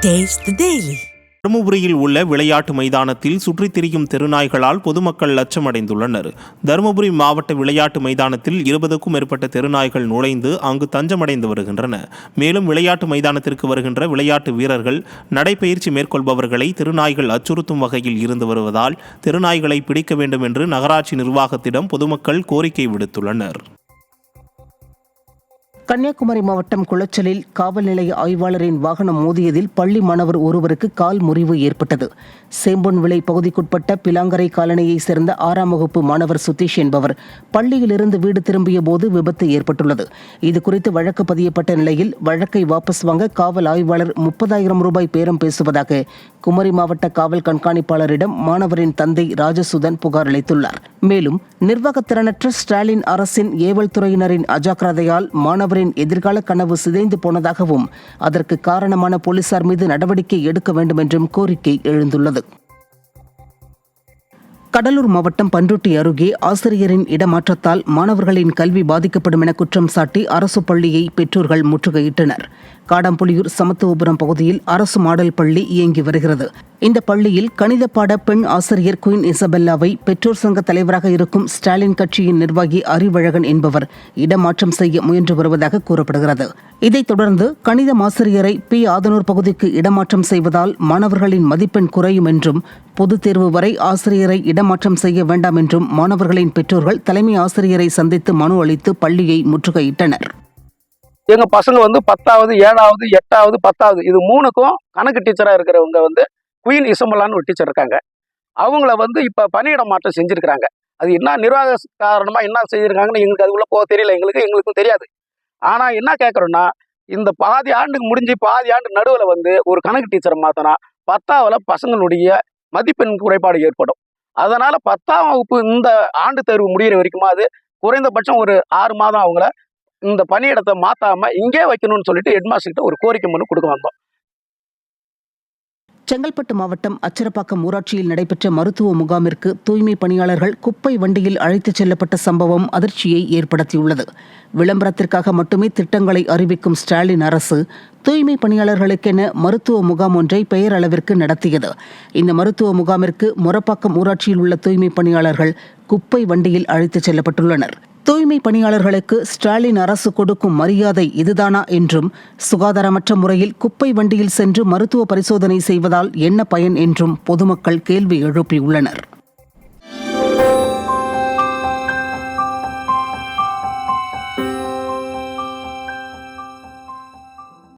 Taste the Daily. தருமபுரியில் உள்ள விளையாட்டு மைதானத்தில் சுற்றித் திரியும் தெருநாய்களால் பொதுமக்கள் அச்சமடைந்துள்ளனர். தருமபுரி மாவட்ட விளையாட்டு மைதானத்தில் 20க்கும் மேற்பட்ட தெருநாய்கள் நுழைந்து அங்கு தஞ்சமடைந்து வருகின்றன. மேலும் விளையாட்டு மைதானத்திற்கு வருகின்ற விளையாட்டு வீரர்கள், நடைபயிற்சி மேற்கொள்பவர்களை தெருநாய்கள் அச்சுறுத்தும் வகையில் இருந்து வருவதால் தெருநாய்களை பிடிக்க வேண்டும் என்று நகராட்சி நிர்வாகத்திடம் பொதுமக்கள் கோரிக்கை விடுத்துள்ளனர். கன்னியாகுமரி மாவட்டம் குளச்சலில் காவல் நிலைய ஆய்வாளரின் வாகனம் மோதியதில் பள்ளி மாணவர் ஒருவருக்கு கால் முறிவு ஏற்பட்டது. சேம்பொன்விளை பகுதிக்குட்பட்ட பிலாங்கரை காலனியைச் சேர்ந்த 6ஆம் வகுப்பு மாணவர் சுதீஷ் என்பவர் பள்ளியிலிருந்து வீடு திரும்பிய போது விபத்து ஏற்பட்டுள்ளது. இதுகுறித்து வழக்கு பதியப்பட்ட நிலையில் வழக்கை வாபஸ் வாங்க காவல் ஆய்வாளர் 30,000 ரூபாய் பேரம் பேசுவதாக குமரி மாவட்ட காவல் கண்காணிப்பாளரிடம் மாணவரின் தந்தை ராஜசுதன் புகார் அளித்துள்ளார். மேலும் நிர்வாகத்திறனற்ற ஸ்டாலின் அரசின் ஏவல் துறையினரின் அஜாக்கிரதையால் மாணவரின் எதிர்கால கனவு சிதைந்து போனதாகவும் அதற்கு காரணமான போலீசார் மீது நடவடிக்கை எடுக்க வேண்டும் என்றும் கோரிக்கை எழுந்துள்ளது. கடலூர் மாவட்டம் பண்ருட்டி அருகே ஆசிரியரின் இடமாற்றத்தால் மாணவர்களின் கல்வி பாதிக்கப்படும் என குற்றம் சாட்டி அரசு பள்ளியை பெற்றோர்கள் முற்றுகையிட்டனர். காடம்புலியூர் சமத்துவபுரம் பகுதியில் அரசு மாடல் பள்ளி இயங்கி வருகிறது. இந்த பள்ளியில் கணித பாட பெண் ஆசிரியர் குயின் இசபெல்லாவை பெற்றோர் சங்க தலைவராக இருக்கும் ஸ்டாலின் கட்சியின் நிர்வாகி அறிவழகன் என்பவர் இடமாற்றம் செய்ய முயன்று வருவதாக கூறப்படுகிறது. இதைத் தொடர்ந்து கணித ஆசிரியரை பி. ஆதனூர் பகுதிக்கு இடமாற்றம் செய்வதால் மாணவர்களின் மதிப்பெண் குறையும் என்றும் பொதுத் தேர்வு வரை ஆசிரியரை இடமாற்றம் செய்ய வேண்டாம் என்றும் மாணவர்களின் பெற்றோர்கள் தலைமை ஆசிரியரை சந்தித்து மனு அளித்து பள்ளியை முற்றுகையிட்டனர். எங்க பசங்க 10வது, 7வது, 8வது, 10வது இது 3க்கும் கணக்கு டீச்சரா இருக்கிறவங்க குயின் இசம்பலான்னு ஒரு டீச்சர் இருக்காங்க. அவங்கள இப்ப பணியிட மாற்றம் செஞ்சிருக்கிறாங்க. அது என்ன நிர்வாக காரணமா என்ன செஞ்சிருக்காங்கன்னு எங்களுக்கு அதுக்குள்ள போக தெரியல. எங்களுக்கும் தெரியாது. ஆனா என்ன கேட்கறோம்னா, இந்த பாதி ஆண்டுக்கு முடிஞ்சு பாதி ஆண்டு நடுவில் ஒரு கணக்கு டீச்சரை மாத்தினா 10வது பசங்களுடைய மதிப்பெண் குறைபாடு ஏற்படும். அதனால 10ஆம் வகுப்பு இந்த ஆண்டு தேர்வு முடிகிற வரைக்குமா அது குறைந்தபட்சம் ஒரு 6 மாதம் அவங்கள இந்த பணியிடத்தை மாத்தாம இங்கே வைக்கணும்னு சொல்லிட்டு ஹெட்மாஸ்டர் கிட்ட ஒரு கோரிக்கை மனு கொடுக்க வந்தோம். செங்கல்பட்டு மாவட்டம் அச்சரப்பாக்கம் ஊராட்சியில் நடைபெற்ற மருத்துவ முகாமிற்கு தூய்மை பணியாளர்கள் குப்பை வண்டியில் அழைத்துச் செல்லப்பட்ட சம்பவம் அதிர்ச்சியை ஏற்படுத்தியுள்ளது. விளம்பரத்திற்காக மட்டுமே திட்டங்களை அறிவிக்கும் ஸ்டாலின் அரசு தூய்மை பணியாளர்களுக்கென மருத்துவ முகாம் ஒன்றை பெயரளவிற்கு நடத்தியது. இந்த மருத்துவ முகாமிற்கு மொரப்பாக்கம் ஊராட்சியில் உள்ள தூய்மை பணியாளர்கள் குப்பை வண்டியில் அழைத்துச் செல்லப்பட்டுள்ளனர். தூய்மை பணியாளர்களுக்கு ஸ்டாலின் அரசு கொடுக்கும் மரியாதை இதுதானா என்றும், சுகாதாரமற்ற முறையில் குப்பை வண்டியில் சென்று மருத்துவ பரிசோதனை செய்வதால் என்ன பயன் என்றும் பொதுமக்கள் கேள்வி எழுப்பியுள்ளனர்.